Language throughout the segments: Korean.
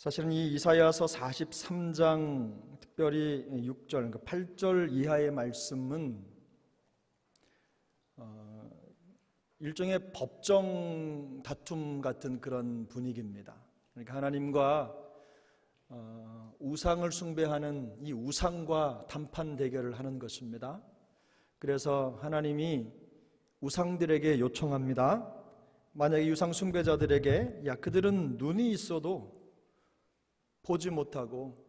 사실은 이 이사야서 43장 특별히 6절, 그러니까 8절 이하의 말씀은 일종의 법정 다툼 같은 그런 분위기입니다. 그러니까 하나님과 우상을 숭배하는 이 우상과 단판 대결을 하는 것입니다. 그래서 하나님이 우상들에게 요청합니다. 만약에 우상 숭배자들에게 그들은 눈이 있어도 보지 못하고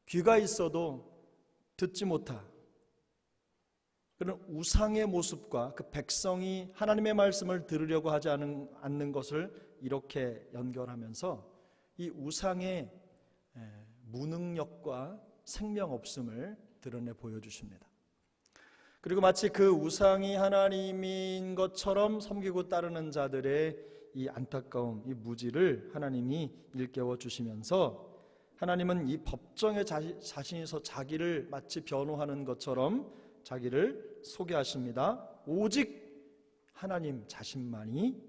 귀가 있어도 듣지 못하 그런 우상의 모습과 그 백성이 하나님의 말씀을 들으려고 하지 않는 것을 이렇게 연결하면서 이 우상의 무능력과 생명 없음을 드러내 보여주십니다. 그리고 마치 그 우상이 하나님인 것처럼 섬기고 따르는 자들의 이 안타까움, 이 무지를 하나님이 일깨워 주시면서 하나님은 이 법정에 자신이서 자기를 마치 변호하는 것처럼 자기를 소개하십니다. 오직 하나님 자신만이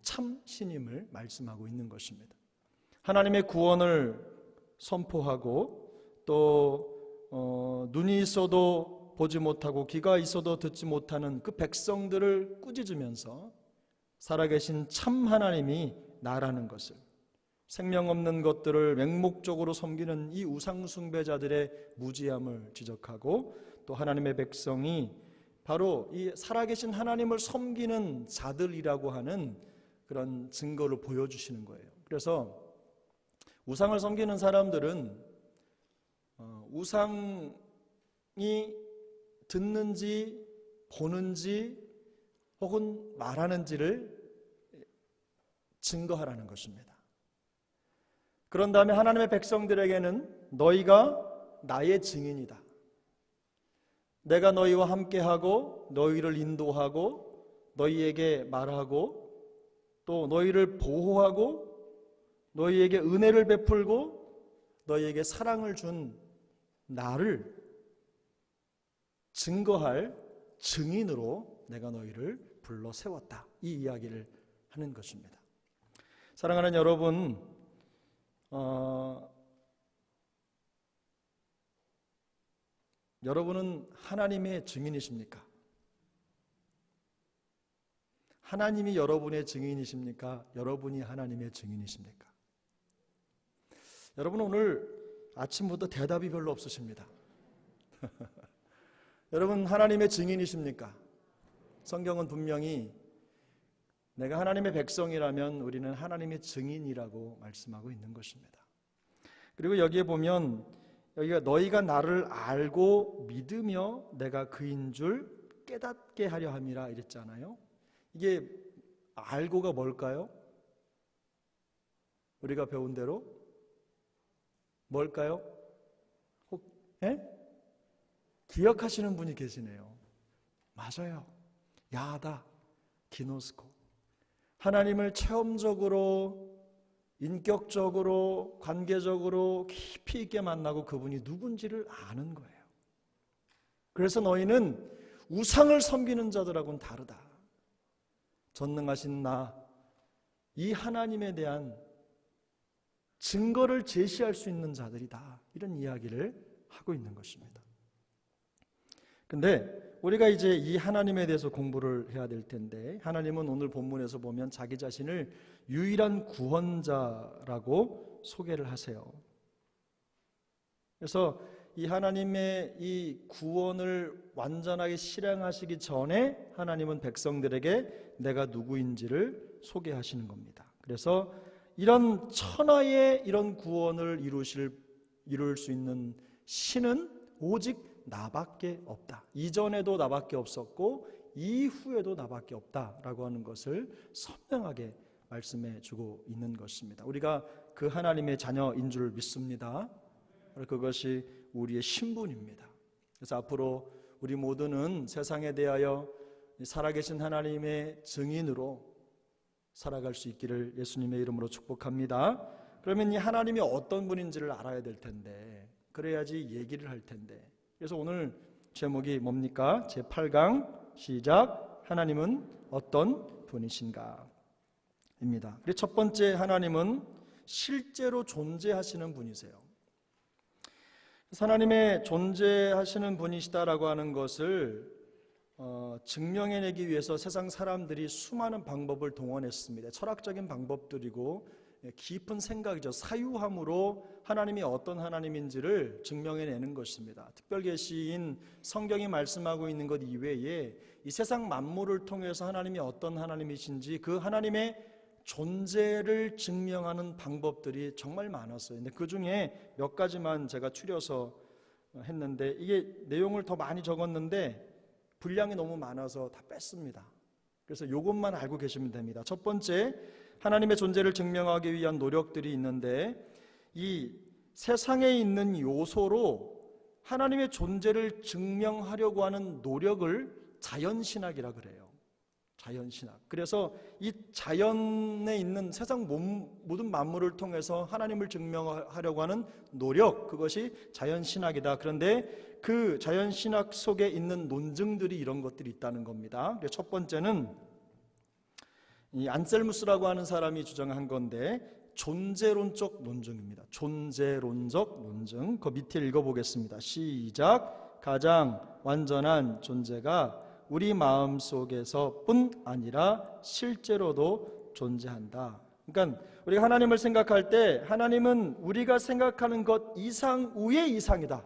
참 신임을 말씀하고 있는 것입니다. 하나님의 구원을 선포하고 또 눈이 있어도 보지 못하고 귀가 있어도 듣지 못하는 그 백성들을 꾸짖으면서 살아계신 참 하나님이 나라는 것을, 생명 없는 것들을 맹목적으로 섬기는 이 우상 숭배자들의 무지함을 지적하고 또 하나님의 백성이 바로 이 살아계신 하나님을 섬기는 자들이라고 하는 그런 증거를 보여주시는 거예요. 그래서 우상을 섬기는 사람들은 우상이 듣는지 보는지 혹은 말하는지를 증거하라는 것입니다. 그런 다음에 하나님의 백성들에게는 너희가 나의 증인이다. 내가 너희와 함께하고 너희를 인도하고 너희에게 말하고 또 너희를 보호하고 너희에게 은혜를 베풀고 너희에게 사랑을 준 나를 증거할 증인으로 내가 너희를 불러 세웠다. 이 이야기를 하는 것입니다. 사랑하는 여러분, 여러분은 하나님의 증인이십니까? 하나님이 여러분의 증인이십니까? 여러분이 하나님의 증인이십니까? 여러분 오늘 아침부터 대답이 별로 없으십니다. 여러분 하나님의 증인이십니까? 성경은 분명히 내가 하나님의 백성이라면 우리는 하나님의 증인이라고 말씀하고 있는 것입니다. 그리고 여기에 보면 여기가 너희가 나를 알고 믿으며 내가 그인 줄 깨닫게 하려 함이라 이랬잖아요. 이게 알고가 뭘까요? 우리가 배운 대로 뭘까요? 기억하시는 분이 계시네요. 맞아요. 야다 기노스코. 하나님을 체험적으로, 인격적으로, 관계적으로 깊이 있게 만나고 그분이 누군지를 아는 거예요. 그래서 너희는 우상을 섬기는 자들하고는 다르다. 전능하신 나, 이 하나님에 대한 증거를 제시할 수 있는 자들이다. 이런 이야기를 하고 있는 것입니다. 근데 우리가 이제 이 하나님에 대해서 공부를 해야 될 텐데, 하나님은 오늘 본문에서 보면 자기 자신을 유일한 구원자라고 소개를 하세요. 그래서 이 하나님의 이 구원을 완전하게 실행하시기 전에 하나님은 백성들에게 내가 누구인지를 소개하시는 겁니다. 그래서 이런 천하의 이런 구원을 이룰 수 있는 신은 오직 나밖에 없다. 이전에도 나밖에 없었고 이후에도 나밖에 없다라고 하는 것을 선명하게 말씀해 주고 있는 것입니다. 우리가 그 하나님의 자녀인 줄 믿습니다. 그것이 우리의 신분입니다. 그래서 앞으로 우리 모두는 세상에 대하여 살아계신 하나님의 증인으로 살아갈 수 있기를 예수님의 이름으로 축복합니다. 그러면 이 하나님이 어떤 분인지를 알아야 될 텐데, 그래야지 얘기를 할 텐데, 그래서 오늘 제목이 뭡니까? 제8강 시작. 하나님은 어떤 분이신가? 입니다. 그리고 첫 번째 하나님은 실제로 존재하시는 분이세요. 하나님의 존재하시는 분이시다라고 하는 것을 증명해내기 위해서 세상 사람들이 수많은 방법을 동원했습니다. 철학적인 방법들이고 깊은 생각이죠. 사유함으로 하나님이 어떤 하나님인지를 증명해내는 것입니다. 특별계시인 성경이 말씀하고 있는 것 이외에 이 세상 만물을 통해서 하나님이 어떤 하나님이신지 그 하나님의 존재를 증명하는 방법들이 정말 많았어요. 근데 그 중에 몇 가지만 제가 추려서 했는데, 이게 내용을 더 많이 적었는데 분량이 너무 많아서 다 뺐습니다. 그래서 이것만 알고 계시면 됩니다. 첫 번째, 하나님의 존재를 증명하기 위한 노력들이 있는데, 이 세상에 있는 요소로 하나님의 존재를 증명하려고 하는 노력을 자연신학이라 그래요. 자연신학. 그래서 이 자연에 있는 세상 모든 만물을 통해서 하나님을 증명하려고 하는 노력, 그것이 자연신학이다. 그런데 그 자연신학 속에 있는 논증들이 이런 것들이 있다는 겁니다. 첫 번째는 이 안셀무스라고 하는 사람이 주장한 건데, 존재론적 논증입니다. 존재론적 논증. 그 밑에 읽어보겠습니다. 시작. 가장 완전한 존재가 우리 마음 속에서뿐 아니라 실제로도 존재한다. 그러니까 우리가 하나님을 생각할 때 하나님은 우리가 생각하는 것 이상 위의 이상이다.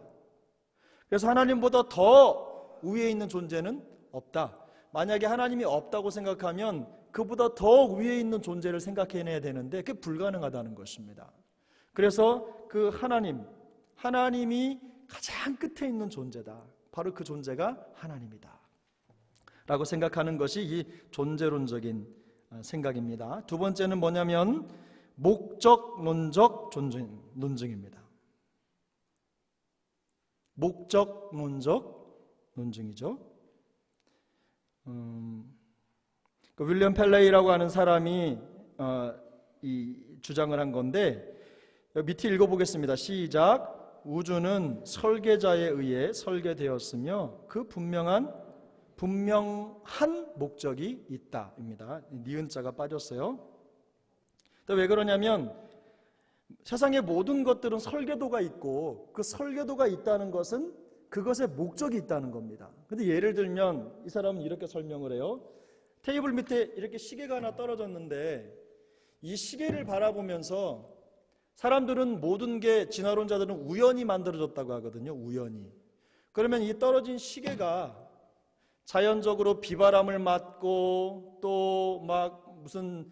그래서 하나님보다 더 위에 있는 존재는 없다. 만약에 하나님이 없다고 생각하면 그보다 더 위에 있는 존재를 생각해내야 되는데 그게 불가능하다는 것입니다. 그래서 그 하나님이 가장 끝에 있는 존재다. 바로 그 존재가 하나님이다 라고 생각하는 것이 이 존재론적인 생각입니다. 두 번째는 뭐냐면 목적론적 논증입니다. 목적론적 논증이죠. 그 윌리엄 펠레이라고 하는 사람이 이 주장을 한 건데, 밑에 읽어보겠습니다. 시작. 우주는 설계자에 의해 설계되었으며 그 분명한 목적이 있다입니다. 니은자가 빠졌어요. 왜 그러냐면 세상의 모든 것들은 설계도가 있고 그 설계도가 있다는 것은 그것의 목적이 있다는 겁니다. 근데 예를 들면 이 사람은 이렇게 설명을 해요. 테이블 밑에 이렇게 시계가 하나 떨어졌는데 이 시계를 바라보면서 사람들은 모든 게 진화론자들은 우연히 만들어졌다고 하거든요. 우연히. 그러면 이 떨어진 시계가 자연적으로 비바람을 맞고 또 막 무슨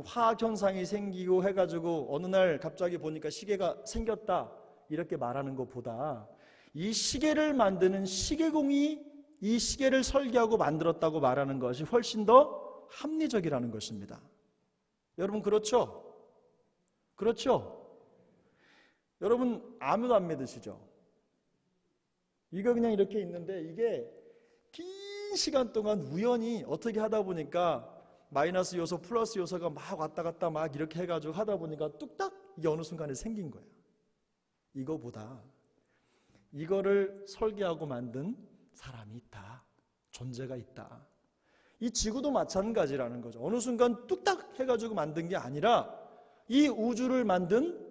화학 현상이 생기고 해가지고 어느 날 갑자기 보니까 시계가 생겼다 이렇게 말하는 것보다 이 시계를 만드는 시계공이 이 시계를 설계하고 만들었다고 말하는 것이 훨씬 더 합리적이라는 것입니다. 여러분 그렇죠? 그렇죠? 여러분 아무도 안 믿으시죠? 이거 그냥 이렇게 있는데 이게 긴 시간 동안 우연히 어떻게 하다 보니까 마이너스 요소 플러스 요소가 막 왔다 갔다 막 이렇게 해가지고 하다 보니까 뚝딱 이게 어느 순간에 생긴 거예요. 이거보다 이거를 설계하고 만든 사람이 있다. 존재가 있다. 이 지구도 마찬가지라는 거죠. 어느 순간 뚝딱 해가지고 만든 게 아니라 이 우주를 만든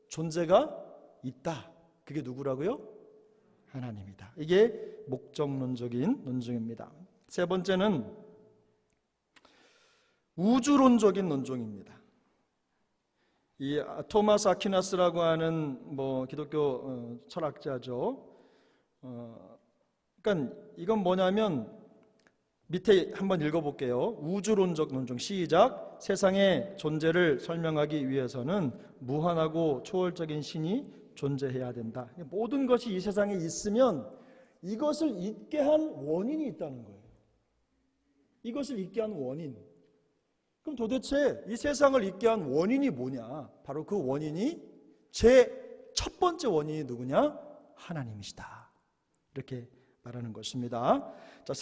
존재가 있다. 그게 누구라고요? 하나님이다. 이게 목적론적인 논증입니다. 세 번째는 우주론적인 논증입니다. 이 토마스 아퀴나스라고 하는 기독교 철학자죠. 그러니까 이건 뭐냐면 밑에 한번 읽어볼게요. 우주론적 논증 시작. 세상의 존재를 설명하기 위해서는 무한하고 초월적인 신이 존재해야 된다. 모든 것이 이 세상에 있으면 이것을 있게 한 원인이 있다는 거예요. 이것을 있게 한 원인. 그럼 도대체 이 세상을 있게 한 원인이 뭐냐? 바로 그 원인이 제 첫 번째 원인이 누구냐? 하나님이시다. 이렇게 말하는 것입니다. 자,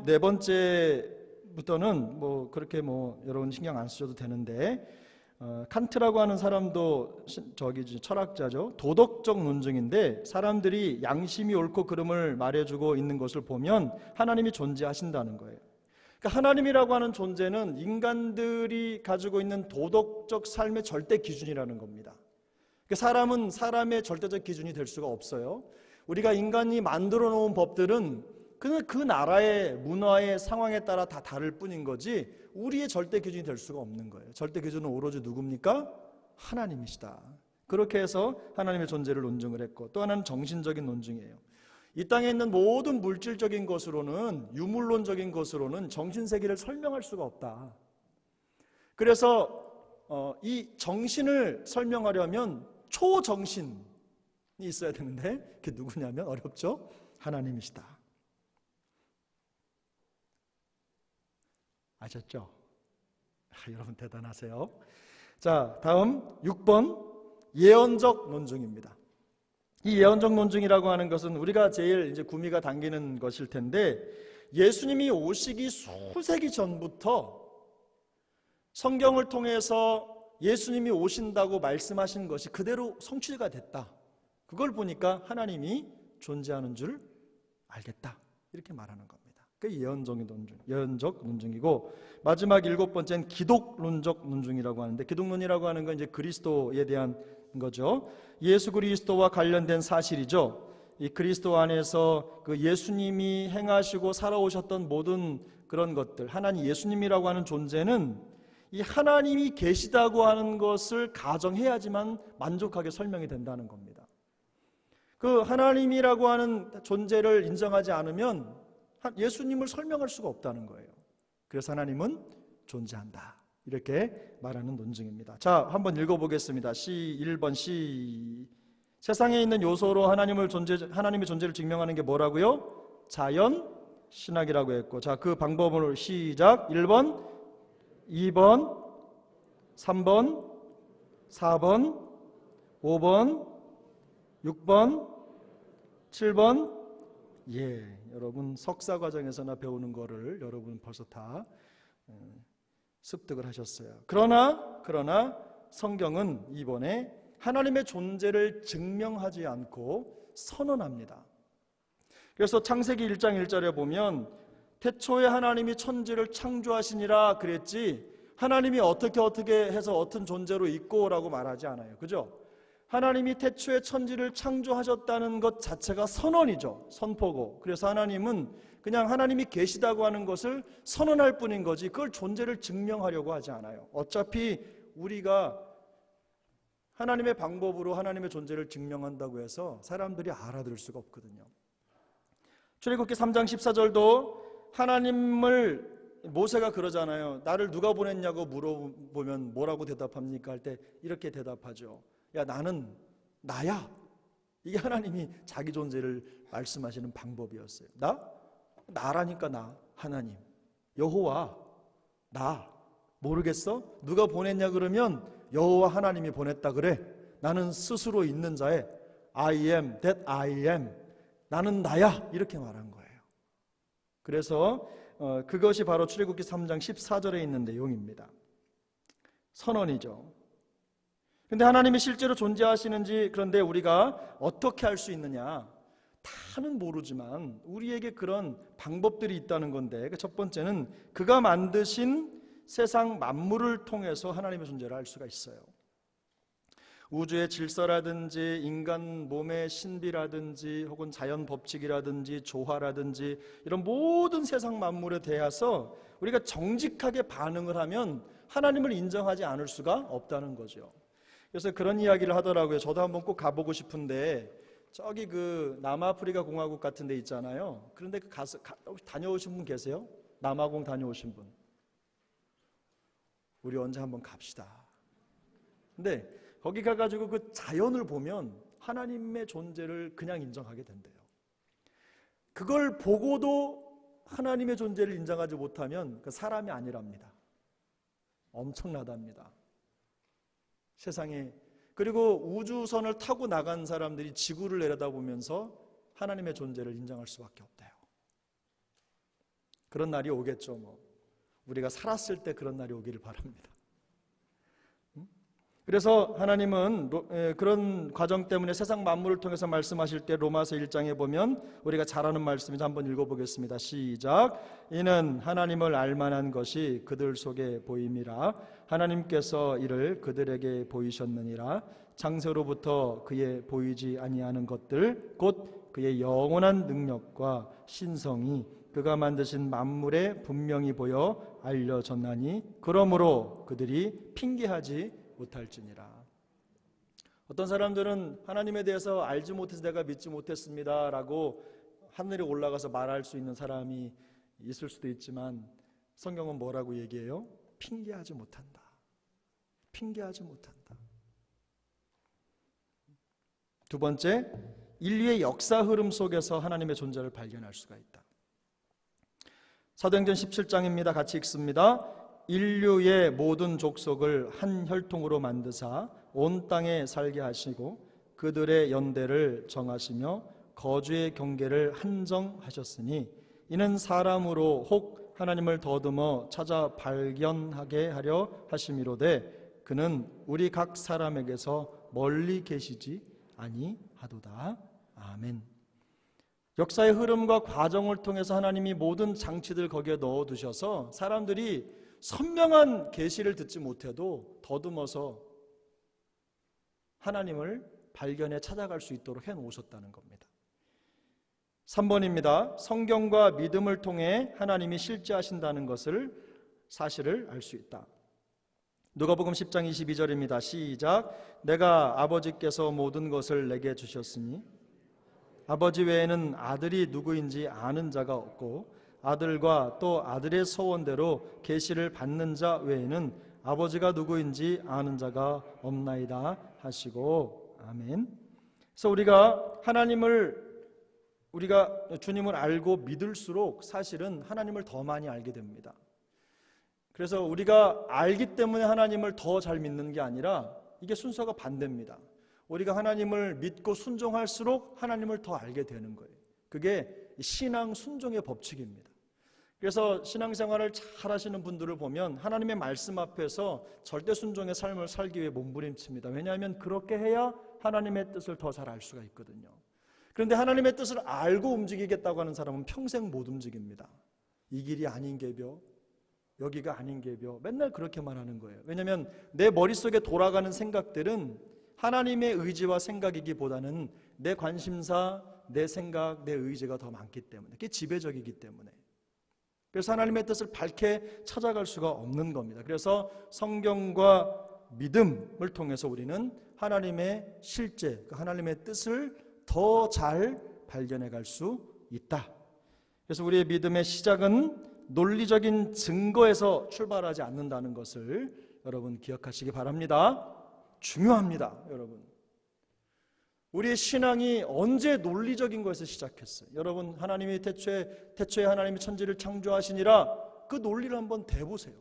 네 번째부터는 그렇게 여러분 신경 안 쓰셔도 되는데 칸트라고 하는 사람도 철학자죠. 도덕적 논증인데 사람들이 양심이 옳고 그름을 말해주고 있는 것을 보면 하나님이 존재하신다는 거예요. 그러니까 하나님이라고 하는 존재는 인간들이 가지고 있는 도덕적 삶의 절대 기준이라는 겁니다. 그러니까 사람은 사람의 절대적 기준이 될 수가 없어요. 우리가 인간이 만들어 놓은 법들은 그 나라의 문화의 상황에 따라 다 다를 뿐인 거지 우리의 절대 기준이 될 수가 없는 거예요. 절대 기준은 오로지 누굽니까? 하나님이시다. 그렇게 해서 하나님의 존재를 논증을 했고, 또 하나는 정신적인 논증이에요. 이 땅에 있는 모든 물질적인 것으로는, 유물론적인 것으로는 정신세계를 설명할 수가 없다. 그래서 이 정신을 설명하려면 초정신이 있어야 되는데 그게 누구냐면 어렵죠? 하나님이시다. 아셨죠? 여러분 대단하세요. 자, 다음 6번 예언적 논증입니다. 이 예언적 논증이라고 하는 것은 우리가 제일 이제 구미가 당기는 것일 텐데, 예수님이 오시기 수세기 전부터 성경을 통해서 예수님이 오신다고 말씀하신 것이 그대로 성취가 됐다. 그걸 보니까 하나님이 존재하는 줄 알겠다. 이렇게 말하는 겁니다. 그게 예언적 논증이고, 마지막 7번째는 기독론적 논증이라고 하는데, 기독론이라고 하는 건 이제 그리스도에 대한 거죠. 예수 그리스도와 관련된 사실이죠. 이 그리스도 안에서 그 예수님이 행하시고 살아오셨던 모든 그런 것들, 하나님 예수님이라고 하는 존재는 이 하나님이 계시다고 하는 것을 가정해야지만 만족하게 설명이 된다는 겁니다. 그 하나님이라고 하는 존재를 인정하지 않으면 예수님을 설명할 수가 없다는 거예요. 그래서 하나님은 존재한다. 이렇게 말하는 논증입니다. 자, 한번 읽어보겠습니다. 1번 세상에 있는 요소로 하나님의 존재를 증명하는 게 뭐라고요? 자연, 신학이라고 했고, 자, 그 방법으로 시작. 1번, 2번, 3번, 4번, 5번, 6번, 7번. 예, 여러분 석사 과정에서나 배우는 거를 여러분 벌써 다 습득을 하셨어요. 그러나 성경은 이번에 하나님의 존재를 증명하지 않고 선언합니다. 그래서 창세기 1장 1절에 보면 태초에 하나님이 천지를 창조하시니라 그랬지, 하나님이 어떻게 해서 어떤 존재로 있고라고 말하지 않아요. 그죠? 하나님이 태초에 천지를 창조하셨다는 것 자체가 선언이죠. 선포고. 그래서 하나님은 그냥 하나님이 계시다고 하는 것을 선언할 뿐인 거지 그걸 존재를 증명하려고 하지 않아요. 어차피 우리가 하나님의 방법으로 하나님의 존재를 증명한다고 해서 사람들이 알아들을 수가 없거든요. 출애굽기 3장 14절도 하나님을 모세가 그러잖아요. 나를 누가 보냈냐고 물어보면 뭐라고 대답합니까? 할 때 이렇게 대답하죠. 야, 나는 나야. 이게 하나님이 자기 존재를 말씀하시는 방법이었어요. 나라니까 나, 하나님, 여호와, 나. 모르겠어? 누가 보냈냐 그러면 여호와 하나님이 보냈다 그래. 나는 스스로 있는 자의 I am that I am. 나는 나야. 이렇게 말한 거예요. 그래서 그것이 바로 출애굽기 3장 14절에 있는 내용입니다. 선언이죠. 근데 하나님이 실제로 존재하시는지, 그런데 우리가 어떻게 할 수 있느냐? 다는 모르지만 우리에게 그런 방법들이 있다는 건데, 첫 번째는 그가 만드신 세상 만물을 통해서 하나님의 존재를 알 수가 있어요. 우주의 질서라든지 인간 몸의 신비라든지 혹은 자연 법칙이라든지 조화라든지 이런 모든 세상 만물에 대해서 우리가 정직하게 반응을 하면 하나님을 인정하지 않을 수가 없다는 거죠. 그래서 그런 이야기를 하더라고요. 저도 한번 꼭 가보고 싶은데, 저기 그 남아프리카 공화국 같은 데 있잖아요. 그런데 가서 다녀오신 분 계세요? 남아공 다녀오신 분? 우리 언제 한번 갑시다. 근데 거기 가가지고 그 자연을 보면 하나님의 존재를 그냥 인정하게 된대요. 그걸 보고도 하나님의 존재를 인정하지 못하면 그 사람이 아니랍니다. 엄청나답니다. 세상에. 그리고 우주선을 타고 나간 사람들이 지구를 내려다보면서 하나님의 존재를 인정할 수밖에 없대요. 그런 날이 오겠죠. 우리가 살았을 때 그런 날이 오기를 바랍니다. 그래서 하나님은 그런 과정 때문에 세상 만물을 통해서 말씀하실 때 로마서 1장에 보면 우리가 잘 아는 말씀이죠. 한번 읽어보겠습니다. 시작. 이는 하나님을 알만한 것이 그들 속에 보임이라. 하나님께서 이를 그들에게 보이셨느니라. 창세로부터 그의 보이지 아니하는 것들 곧 그의 영원한 능력과 신성이 그가 만드신 만물에 분명히 보여 알려졌나니 그러므로 그들이 핑계하지 못할지니라. 어떤 사람들은 하나님에 대해서 알지 못해서 내가 믿지 못했습니다 라고 하늘에 올라가서 말할 수 있는 사람이 있을 수도 있지만 성경은 뭐라고 얘기해요? 핑계하지 못한다. 핑계하지 못한다. 두 번째, 인류의 역사 흐름 속에서 하나님의 존재를 발견할 수가 있다. 사도행전 17장입니다. 같이 읽습니다. 인류의 모든 족속을 한 혈통으로 만드사 온 땅에 살게 하시고 그들의 연대를 정하시며 거주의 경계를 한정하셨으니 이는 사람으로 혹 하나님을 더듬어 찾아 발견하게 하려 하심이로되 그는 우리 각 사람에게서 멀리 계시지 아니하도다. 아멘. 역사의 흐름과 과정을 통해서 하나님이 모든 장치들 거기에 넣어두셔서 사람들이 선명한 계시를 듣지 못해도 더듬어서 하나님을 발견해 찾아갈 수 있도록 해놓으셨다는 겁니다. 3번입니다. 성경과 믿음을 통해 하나님이 실제하신다는 것을 사실을 알 수 있다. 누가복음 10장 22절입니다. 시작. 내가 아버지께서 모든 것을 내게 주셨으니 아버지 외에는 아들이 누구인지 아는 자가 없고 아들과 또 아들의 소원대로 계시를 받는 자 외에는 아버지가 누구인지 아는 자가 없나이다 하시고. 아멘. 그래서 우리가 주님을 알고 믿을수록 사실은 하나님을 더 많이 알게 됩니다. 그래서 우리가 알기 때문에 하나님을 더 잘 믿는 게 아니라 이게 순서가 반대입니다. 우리가 하나님을 믿고 순종할수록 하나님을 더 알게 되는 거예요. 그게 신앙 순종의 법칙입니다. 그래서 신앙생활을 잘 하시는 분들을 보면 하나님의 말씀 앞에서 절대 순종의 삶을 살기 위해 몸부림칩니다. 왜냐하면 그렇게 해야 하나님의 뜻을 더 잘 알 수가 있거든요. 그런데 하나님의 뜻을 알고 움직이겠다고 하는 사람은 평생 못 움직입니다. 이 길이 아닌 게벼, 여기가 아닌 게벼, 맨날 그렇게만 하는 거예요. 왜냐하면 내 머릿속에 돌아가는 생각들은 하나님의 의지와 생각이기보다는 내 관심사, 내 생각, 내 의지가 더 많기 때문에, 그게 지배적이기 때문에. 그래서 하나님의 뜻을 밝게 찾아갈 수가 없는 겁니다. 그래서 성경과 믿음을 통해서 우리는 하나님의 실제, 하나님의 뜻을 더 잘 발견해 갈 수 있다. 그래서 우리의 믿음의 시작은 논리적인 증거에서 출발하지 않는다는 것을 여러분 기억하시기 바랍니다. 중요합니다, 여러분. 우리의 신앙이 언제 논리적인 것에서 시작했어요? 여러분, 하나님이 태초에 하나님이 천지를 창조하시니라 그 논리를 한번 대보세요.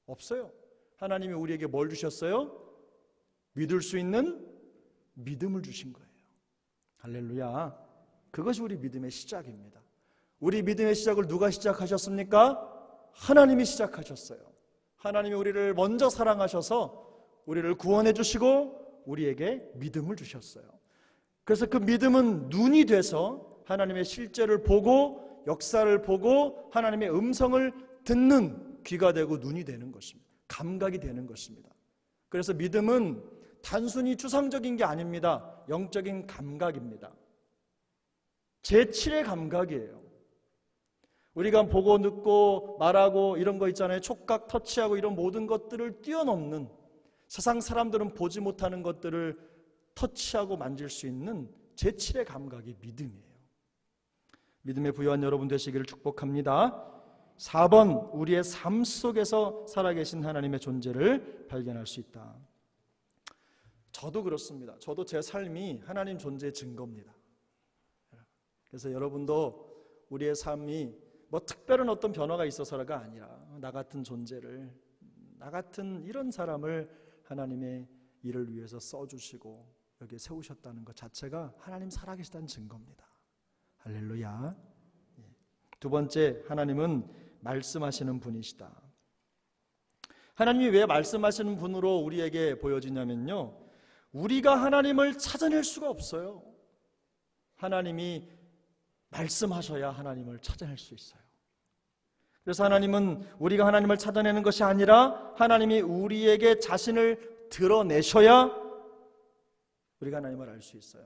없어요. 하나님이 우리에게 뭘 주셨어요? 믿을 수 있는 믿음을 주신 거예요. 할렐루야. 그것이 우리 믿음의 시작입니다. 우리 믿음의 시작을 누가 시작하셨습니까? 하나님이 시작하셨어요. 하나님이 우리를 먼저 사랑하셔서 우리를 구원해 주시고 우리에게 믿음을 주셨어요. 그래서 그 믿음은 눈이 돼서 하나님의 실제를 보고 역사를 보고 하나님의 음성을 듣는 귀가 되고 눈이 되는 것입니다. 감각이 되는 것입니다. 그래서 믿음은 단순히 추상적인 게 아닙니다. 영적인 감각입니다. 제7의 감각이에요. 우리가 보고 듣고 말하고 이런 거 있잖아요. 촉각, 터치하고 이런 모든 것들을 뛰어넘는, 세상 사람들은 보지 못하는 것들을 터치하고 만질 수 있는 제7의 감각이 믿음이에요. 믿음의 부유한 여러분 되시기를 축복합니다. 4번, 우리의 삶 속에서 살아계신 하나님의 존재를 발견할 수 있다. 저도 그렇습니다. 저도 제 삶이 하나님 존재의 증거입니다. 그래서 여러분도 우리의 삶이 뭐 특별한 어떤 변화가 있어서가 아니라 나 같은 존재를, 나 같은 이런 사람을 하나님의 일을 위해서 써주시고 여기에 세우셨다는 것 자체가 하나님 살아계시다는 증거입니다. 할렐루야. 두 번째, 하나님은 말씀하시는 분이시다. 하나님이 왜 말씀하시는 분으로 우리에게 보여지냐면요, 우리가 하나님을 찾아낼 수가 없어요. 하나님이 말씀하셔야 하나님을 찾아낼 수 있어요. 그래서 하나님은 우리가 하나님을 찾아내는 것이 아니라 하나님이 우리에게 자신을 드러내셔야 우리가 하나님을 알 수 있어요.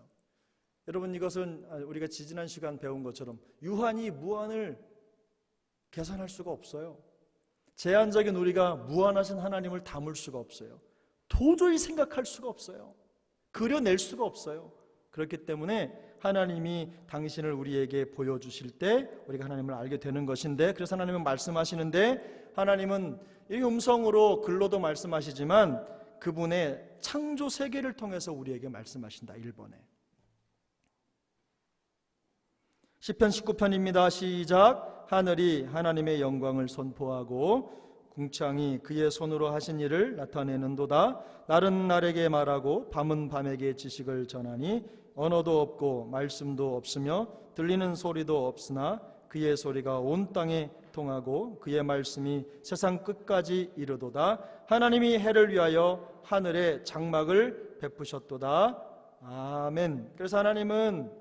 여러분, 이것은 우리가 지지난 시간 배운 것처럼 유한이 무한을 계산할 수가 없어요. 제한적인 우리가 무한하신 하나님을 담을 수가 없어요. 도저히 생각할 수가 없어요. 그려낼 수가 없어요. 그렇기 때문에 하나님이 당신을 우리에게 보여주실 때 우리가 하나님을 알게 되는 것인데, 그래서 하나님은 말씀하시는데, 하나님은 이 음성으로 글로도 말씀하시지만 그분의 창조 세계를 통해서 우리에게 말씀하신다. 1번에 시편 19편입니다. 시작. 하늘이 하나님의 영광을 선포하고 궁창이 그의 손으로 하신 일을 나타내는도다. 날은 날에게 말하고 밤은 밤에게 지식을 전하니 언어도 없고 말씀도 없으며 들리는 소리도 없으나 그의 소리가 온 땅에 통하고 그의 말씀이 세상 끝까지 이르도다. 하나님이 해를 위하여 하늘에 장막을 베푸셨도다. 아멘. 그래서 하나님은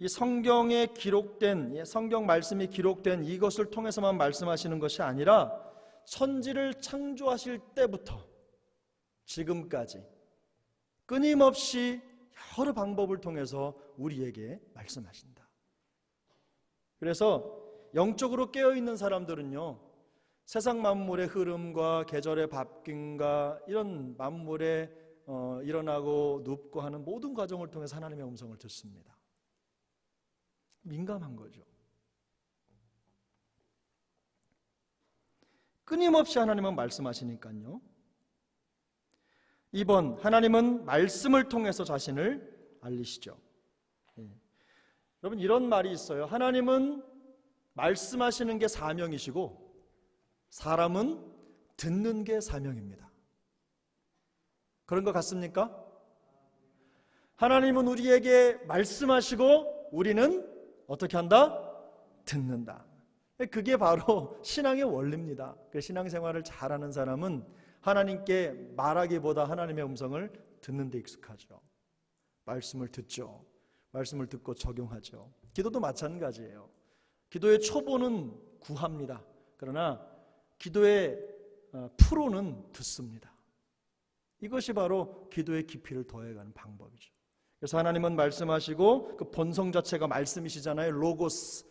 이 성경에 기록된, 성경 말씀이 기록된 이것을 통해서만 말씀하시는 것이 아니라 천지를 창조하실 때부터 지금까지 끊임없이 여러 방법을 통해서 우리에게 말씀하신다. 그래서 영적으로 깨어있는 사람들은요, 세상 만물의 흐름과 계절의 바뀜과 이런 만물에 일어나고 눕고 하는 모든 과정을 통해서 하나님의 음성을 듣습니다. 민감한 거죠. 끊임없이 하나님은 말씀하시니까요. 2번, 하나님은 말씀을 통해서 자신을 알리시죠. 여러분, 이런 말이 있어요. 하나님은 말씀하시는 게 사명이시고 사람은 듣는 게 사명입니다. 그런 것 같습니까? 하나님은 우리에게 말씀하시고 우리는 어떻게 한다? 듣는다. 그게 바로 신앙의 원리입니다. 신앙생활을 잘하는 사람은 하나님께 말하기보다 하나님의 음성을 듣는 데 익숙하죠. 말씀을 듣죠. 말씀을 듣고 적용하죠. 기도도 마찬가지예요. 기도의 초보는 구합니다. 그러나 기도의 프로는 듣습니다. 이것이 바로 기도의 깊이를 더해가는 방법이죠. 그래서 하나님은 말씀하시고 그 본성 자체가 말씀이시잖아요. 로고스.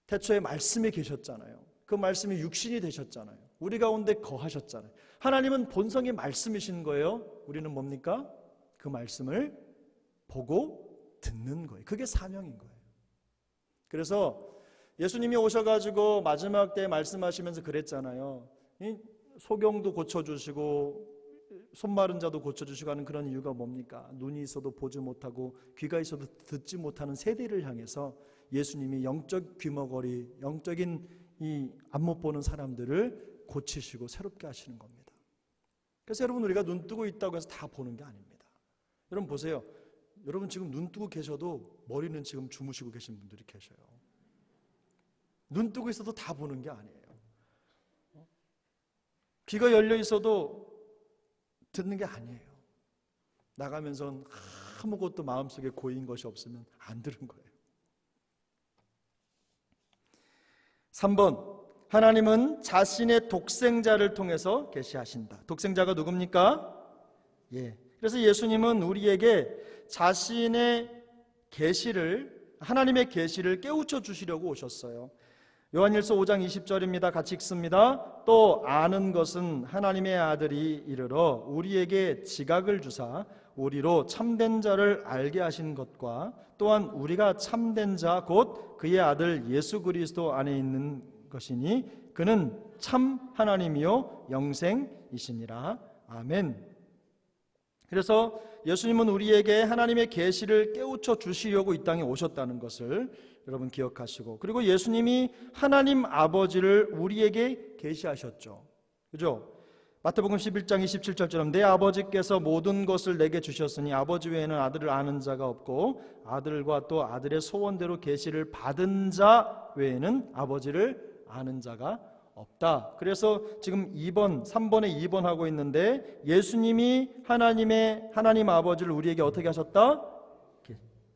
태초에 말씀이 계셨잖아요. 그 말씀이 육신이 되셨잖아요. 우리 가운데 거하셨잖아요. 하나님은 본성이 말씀이신 거예요. 우리는 뭡니까? 그 말씀을 보고 듣는 거예요. 그게 사명인 거예요. 그래서 예수님이 오셔가지고 마지막 때 말씀하시면서 그랬잖아요. 소경도 고쳐주시고 손 마른 자도 고쳐주시고 하는 그런 이유가 뭡니까? 눈이 있어도 보지 못하고 귀가 있어도 듣지 못하는 세대를 향해서 예수님이 영적 귀머거리, 영적인 이 안 못 보는 사람들을 고치시고 새롭게 하시는 겁니다. 그래서 여러분, 우리가 눈 뜨고 있다고 해서 다 보는 게 아닙니다. 여러분 보세요. 여러분 지금 눈 뜨고 계셔도 머리는 지금 주무시고 계신 분들이 계셔요. 눈 뜨고 있어도 다 보는 게 아니에요. 귀가 열려 있어도 듣는 게 아니에요. 나가면서 아무것도 마음속에 고인 것이 없으면 안 들은 거예요. 3번, 하나님은 자신의 독생자를 통해서 계시하신다. 독생자가 누굽니까? 그래서 예수님은 우리에게 자신의 계시를, 하나님의 계시를 깨우쳐 주시려고 오셨어요. 요한일서 5장 20절입니다. 같이 읽습니다. 또 아는 것은 하나님의 아들이 이르러 우리에게 지각을 주사 우리로 참된 자를 알게 하신 것과 또한 우리가 참된 자 곧 그의 아들 예수 그리스도 안에 있는 것이니 그는 참 하나님이요 영생이시니라. 아멘. 그래서 예수님은 우리에게 하나님의 계시를 깨우쳐 주시려고 이 땅에 오셨다는 것을 여러분 기억하시고, 그리고 예수님이 하나님 아버지를 우리에게 계시하셨죠. 그죠? 마태복음 11장 27절처럼 내 아버지께서 모든 것을 내게 주셨으니 아버지 외에는 아들을 아는 자가 없고 아들과 또 아들의 소원대로 계시를 받은 자 외에는 아버지를 아는 자가 없다. 그래서 지금 3번에 2번 하고 있는데 예수님이 하나님 아버지를 우리에게 어떻게 하셨다?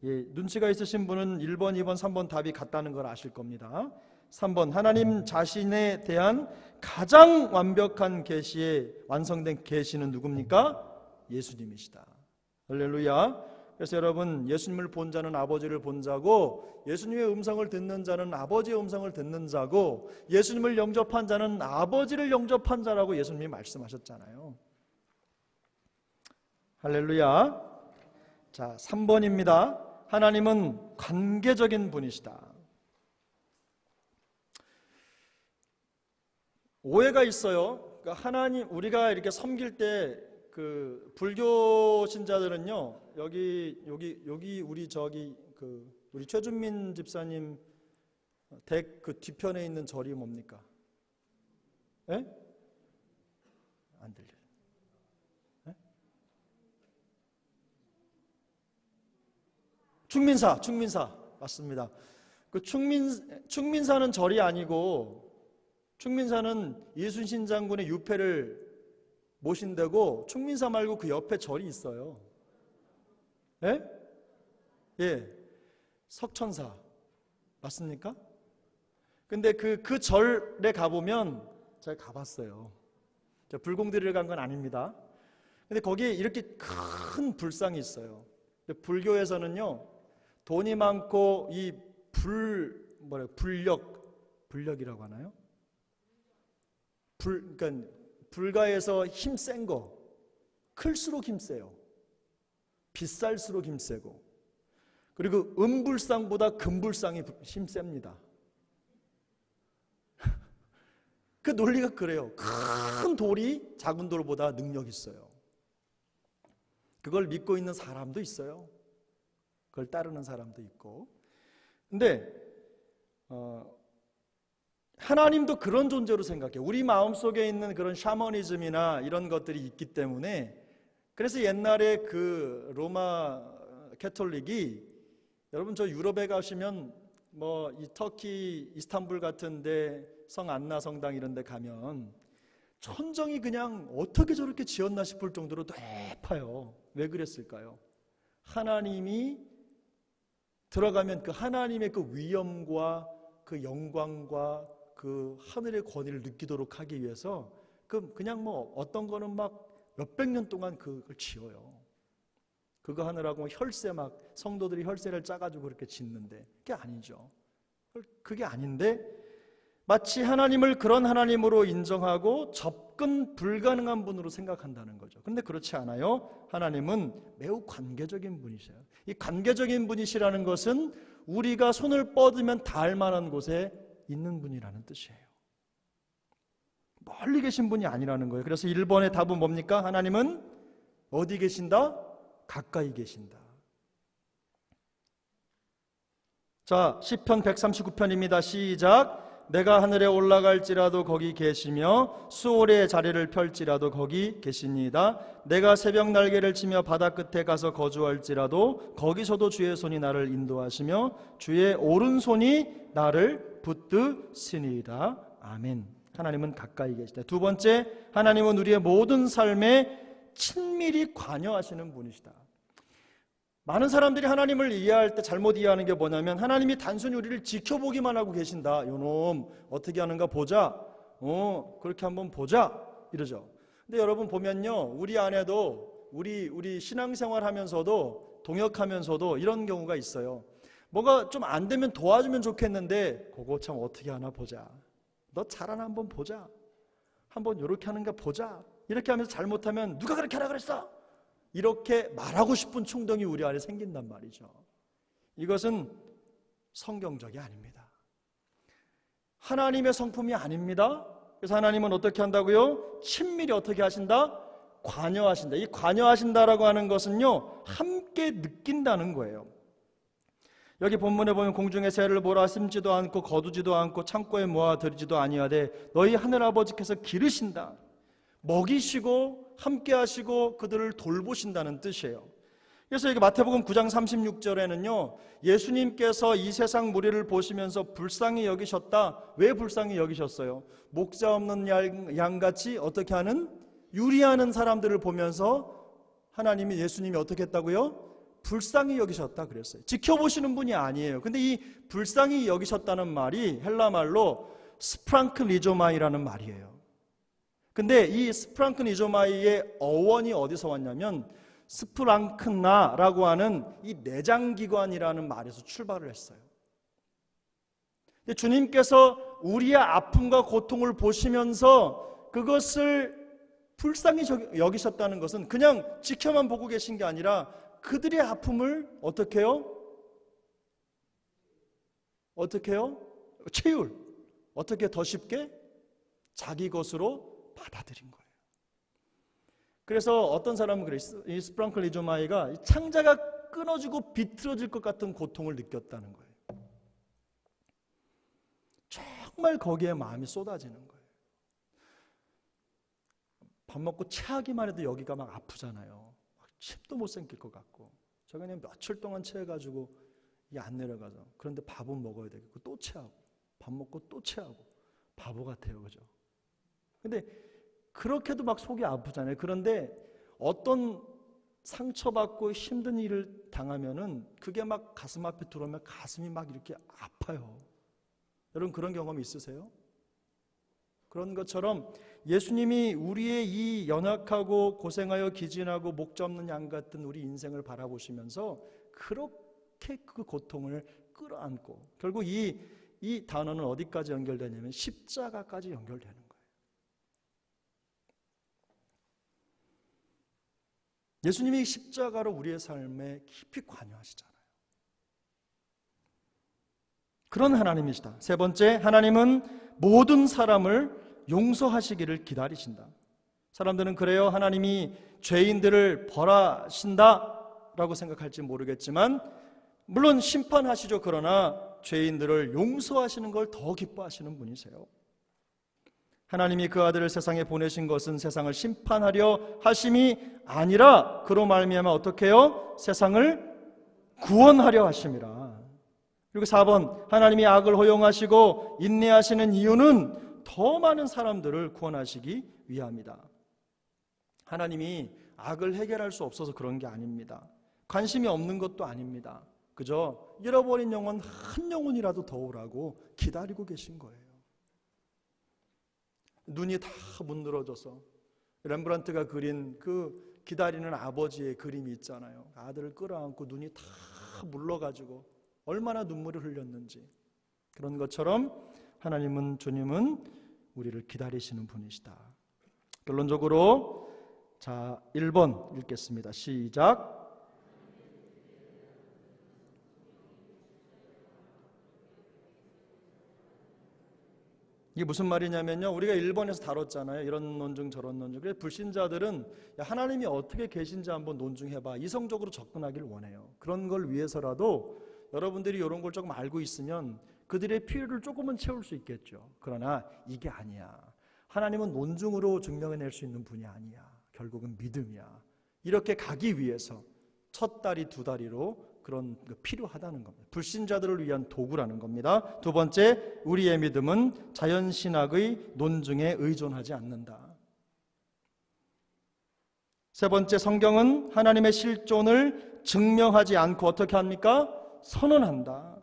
예, 눈치가 있으신 분은 1번, 2번, 3번 답이 같다는 걸 아실 겁니다. 3번 하나님 자신에 대한 가장 완벽한 계시의 완성된 계시는 누굽니까? 예수님이시다. 할렐루야. 그래서 여러분, 예수님을 본 자는 아버지를 본 자고, 예수님의 음성을 듣는 자는 아버지의 음성을 듣는 자고, 예수님을 영접한 자는 아버지를 영접한 자라고 예수님이 말씀하셨잖아요. 할렐루야. 자, 3번입니다. 하나님은 관계적인 분이시다. 오해가 있어요. 그러니까 하나님, 우리가 이렇게 섬길 때 그 불교 신자들은요, 여기 우리 최준민 집사님 댁 그 뒤편에 있는 절이 뭡니까? 예? 안 들려요. 예? 충민사 맞습니다. 그 충민사는 절이 아니고, 충민사는 이순신 장군의 유패를 모신다고 충민사 말고 그 옆에 절이 있어요. 예? 예. 석천사. 맞습니까? 근데 그 절에 가보면, 제가 가봤어요. 불공들이를 간 건 아닙니다. 근데 거기에 이렇게 큰 불상이 있어요. 근데 불교에서는요, 돈이 많고 이 불력이라고 하나요? 그러니까 불가에서 힘 센 거, 클수록 힘 세요. 비쌀수록 힘 세고, 그리고 은불상보다 금불상이 힘 셉니다. 그 논리가 그래요. 큰 돌이 작은 돌보다 능력 있어요. 그걸 믿고 있는 사람도 있어요. 그걸 따르는 사람도 있고. 근데 하나님도 그런 존재로 생각해요. 우리 마음속에 있는 그런 샤머니즘이나 이런 것들이 있기 때문에, 그래서 옛날에 그 로마 캐톨릭이, 여러분 저 유럽에 가시면 뭐 이 터키 이스탄불 같은데 성 안나 성당 이런 데 가면 천정이 그냥 어떻게 저렇게 지었나 싶을 정도로 높아요. 왜 그랬을까요? 하나님이 들어가면 그 하나님의 그 위엄과 그 영광과 그 하늘의 권위를 느끼도록 하기 위해서 그냥 뭐 어떤 거는 막 몇백 년 동안 그걸 지어요. 그거 하느라고 혈세 막 성도들이 혈세를 짜가지고 그렇게 짓는데, 그게 아니죠. 그게 아닌데 마치 하나님을 그런 하나님으로 인정하고 접근 불가능한 분으로 생각한다는 거죠. 근데 그렇지 않아요. 하나님은 매우 관계적인 분이셔요. 이 관계적인 분이시라는 것은 우리가 손을 뻗으면 닿을 만한 곳에 있는 분이라는 뜻이에요. 멀리 계신 분이 아니라는 거예요. 그래서 1번의 답은 뭡니까? 하나님은 어디 계신다? 가까이 계신다. 자, 시편 139편입니다. 시작. 내가 하늘에 올라갈지라도 거기 계시며 수월의 자리를 펼지라도 거기 계시니이다. 내가 새벽 날개를 치며 바다 끝에 가서 거주할지라도 거기서도 주의 손이 나를 인도하시며 주의 오른손이 나를 붙드시니이다. 아멘. 하나님은 가까이 계시다. 두 번째, 하나님은 우리의 모든 삶에 친밀히 관여하시는 분이시다. 많은 사람들이 하나님을 이해할 때 잘못 이해하는 게 뭐냐면, 하나님이 단순히 우리를 지켜보기만 하고 계신다. 요놈 어떻게 하는가 보자. 그렇게 한번 보자. 이러죠. 근데 여러분 보면요, 우리 안에도 우리 신앙생활 하면서도 동역하면서도 이런 경우가 있어요. 뭐가 좀 안 되면 도와주면 좋겠는데, 그거 참 어떻게 하나 보자. 너 잘하나 한번 보자. 한번 이렇게 하는가 보자. 이렇게 하면서 잘못하면 누가 그렇게 하라 그랬어? 이렇게 말하고 싶은 충동이 우리 안에 생긴단 말이죠. 이것은 성경적이 아닙니다. 하나님의 성품이 아닙니다. 그래서 하나님은 어떻게 한다고요? 친밀히 어떻게 하신다? 관여하신다. 이 관여하신다라고 하는 것은요, 함께 느낀다는 거예요. 여기 본문에 보면 공중의 새를 보라, 심지도 않고 거두지도 않고 창고에 모아들이지도 아니하되 너희 하늘아버지께서 기르신다. 먹이시고 함께 하시고 그들을 돌보신다는 뜻이에요. 그래서 여기 마태복음 9장 36절에는요, 예수님께서 이 세상 무리를 보시면서 불쌍히 여기셨다. 왜 불쌍히 여기셨어요? 목자 없는 양같이 어떻게 하는? 유리하는 사람들을 보면서 하나님이, 예수님이 어떻게 했다고요? 불쌍히 여기셨다 그랬어요. 지켜보시는 분이 아니에요. 근데 이 불쌍히 여기셨다는 말이 헬라 말로 스프랑클리조마이라는 말이에요. 근데 이 스프랑클리조마이의 어원이 어디서 왔냐면 스프랑크나라고 하는 이 내장기관이라는 말에서 출발을 했어요. 근데 주님께서 우리의 아픔과 고통을 보시면서 그것을 불쌍히 여기셨다는 것은 그냥 지켜만 보고 계신 게 아니라 그들의 아픔을 어떻게 해요? 채울. 어떻게 더 쉽게? 자기 것으로 받아들인 거예요. 그래서 어떤 사람은 그래요. 이 스프랑클리조마이가 창자가 끊어지고 비틀어질 것 같은 고통을 느꼈다는 거예요. 정말 거기에 마음이 쏟아지는 거예요. 밥 먹고 체하기만 해도 여기가 막 아프잖아요. 침도 못 삼킬 것 같고. 제가 그냥 며칠 동안 체해가지고 이게 안 내려가서. 그런데 밥은 먹어야 되겠고 또 체하고 밥 먹고 또 체하고 바보 같아요, 그죠? 근데 그렇게도 막 속이 아프잖아요. 그런데 어떤 상처받고 힘든 일을 당하면은 그게 막 가슴 앞에 들어오면 가슴이 막 이렇게 아파요. 여러분 그런 경험이 있으세요? 그런 것처럼 예수님이 우리의 이 연약하고 고생하여 기진하고 목자 없는 양 같은 우리 인생을 바라보시면서 그렇게 그 고통을 끌어안고 결국 이 단어는 어디까지 연결되냐면 십자가까지 연결되는 거예요. 예수님이 십자가로 우리의 삶에 깊이 관여하시잖아요. 그런 하나님이시다. 세 번째, 하나님은 모든 사람을 용서하시기를 기다리신다. 사람들은 그래요, 하나님이 죄인들을 벌하신다 라고 생각할지 모르겠지만 물론 심판하시죠. 그러나 죄인들을 용서하시는 걸 더 기뻐하시는 분이세요. 하나님이 그 아들을 세상에 보내신 것은 세상을 심판하려 하심이 아니라 그로 말미암아 어떻게 해요? 세상을 구원하려 하심이라. 그리고 4번, 하나님이 악을 허용하시고 인내하시는 이유는 더 많은 사람들을 구원하시기 위함이다. 하나님이 악을 해결할 수 없어서 그런 게 아닙니다. 관심이 없는 것도 아닙니다. 그저 잃어버린 영혼 한 영혼이라도 더 오라고 기다리고 계신 거예요. 눈이 다 문드러져서 렘브란트가 그린 그 기다리는 아버지의 그림이 있잖아요. 아들을 끌어안고 눈이 다 물러가지고 얼마나 눈물을 흘렸는지. 그런 것처럼 하나님은, 주님은 우리를 기다리시는 분이시다. 결론적으로 자 1번 읽겠습니다. 시작. 이게 무슨 말이냐면요, 우리가 1번에서 다뤘잖아요. 이런 논증 저런 논증. 그래서 불신자들은 하나님이 어떻게 계신지 한번 논증해봐, 이성적으로 접근하기를 원해요. 그런 걸 위해서라도 여러분들이 이런 걸 조금 알고 있으면 그들의 필요를 조금은 채울 수 있겠죠. 그러나 이게 아니야. 하나님은 논증으로 증명해낼 수 있는 분이 아니야. 결국은 믿음이야. 이렇게 가기 위해서 첫 다리 두 다리로 그런 필요하다는 겁니다. 불신자들을 위한 도구라는 겁니다. 두 번째, 우리의 믿음은 자연신학의 논증에 의존하지 않는다. 세 번째, 성경은 하나님의 실존을 증명하지 않고 어떻게 합니까? 선언한다.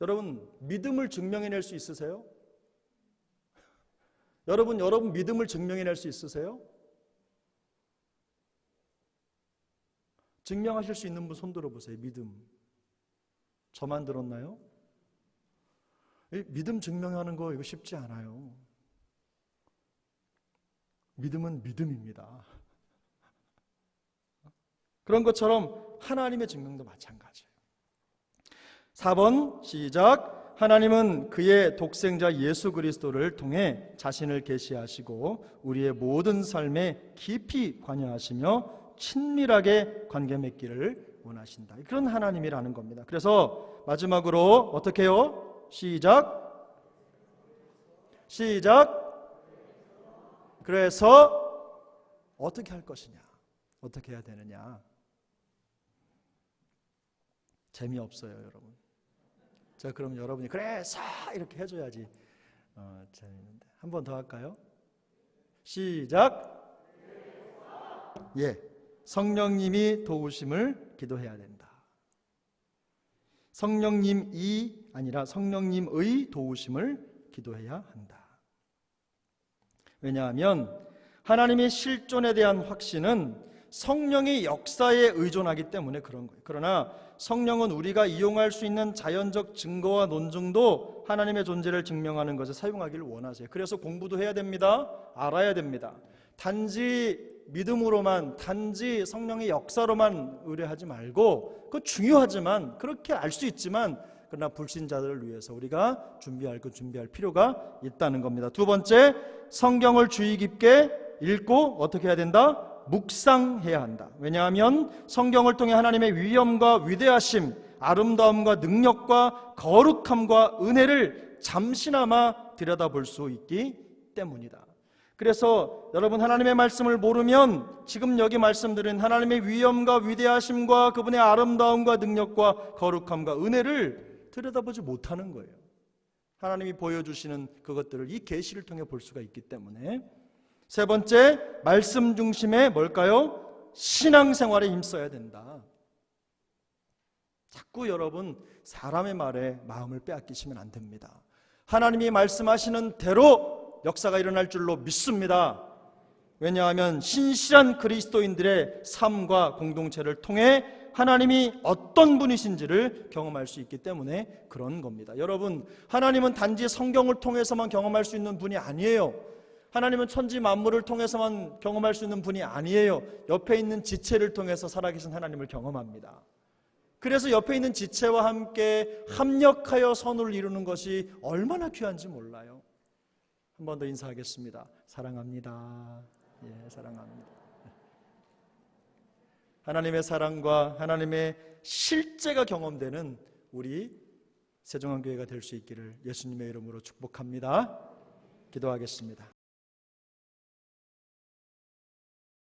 여러분, 믿음을 증명해낼 수 있으세요? 여러분 믿음을 증명해낼 수 있으세요? 증명하실 수 있는 분 손 들어보세요. 믿음. 저만 들었나요? 믿음 증명하는 거 이거 쉽지 않아요. 믿음은 믿음입니다. 그런 것처럼 하나님의 증명도 마찬가지예요. 4번 시작. 하나님은 그의 독생자 예수 그리스도를 통해 자신을 계시하시고 우리의 모든 삶에 깊이 관여하시며 친밀하게 관계 맺기를 원하신다. 그런 하나님이라는 겁니다. 그래서 마지막으로 어떻게 해요? 시작. 그래서 어떻게 할 것이냐? 어떻게 해야 되느냐? 재미없어요, 여러분. 자, 그럼 여러분이 그래 사 이렇게 해줘야지 재미있는데. 한 번 더 할까요? 시작. 예, 성령님이 도우심을 기도해야 된다. 성령님이 아니라 성령님의 도우심을 기도해야 한다. 왜냐하면 하나님의 실존에 대한 확신은 성령의 역사에 의존하기 때문에 그런 거예요. 그러나 성령은 우리가 이용할 수 있는 자연적 증거와 논증도 하나님의 존재를 증명하는 것에 사용하기를 원하세요. 그래서 공부도 해야 됩니다. 알아야 됩니다. 단지 믿음으로만, 단지 성령의 역사로만 의뢰하지 말고, 그거 중요하지만, 그렇게 알 수 있지만, 그러나 불신자들을 위해서 우리가 준비할 필요가 있다는 겁니다. 두 번째, 성경을 주의 깊게 읽고 어떻게 해야 된다? 묵상해야 한다. 왜냐하면 성경을 통해 하나님의 위엄과 위대하심, 아름다움과 능력과 거룩함과 은혜를 잠시나마 들여다볼 수 있기 때문이다. 그래서 여러분, 하나님의 말씀을 모르면 지금 여기 말씀드린 하나님의 위엄과 위대하심과 그분의 아름다움과 능력과 거룩함과 은혜를 들여다보지 못하는 거예요. 하나님이 보여주시는 그것들을 이 계시를 통해 볼 수가 있기 때문에. 세 번째, 말씀 중심의 뭘까요? 신앙생활에 힘써야 된다. 자꾸 여러분 사람의 말에 마음을 빼앗기시면 안 됩니다. 하나님이 말씀하시는 대로 역사가 일어날 줄로 믿습니다. 왜냐하면 신실한 그리스도인들의 삶과 공동체를 통해 하나님이 어떤 분이신지를 경험할 수 있기 때문에 그런 겁니다. 여러분, 하나님은 단지 성경을 통해서만 경험할 수 있는 분이 아니에요. 하나님은 천지 만물을 통해서만 경험할 수 있는 분이 아니에요. 옆에 있는 지체를 통해서 살아계신 하나님을 경험합니다. 그래서 옆에 있는 지체와 함께 합력하여 선을 이루는 것이 얼마나 귀한지 몰라요. 한 번 더 인사하겠습니다. 사랑합니다. 예, 사랑합니다. 하나님의 사랑과 하나님의 실제가 경험되는 우리 세종한교회가 될 수 있기를 예수님의 이름으로 축복합니다. 기도하겠습니다.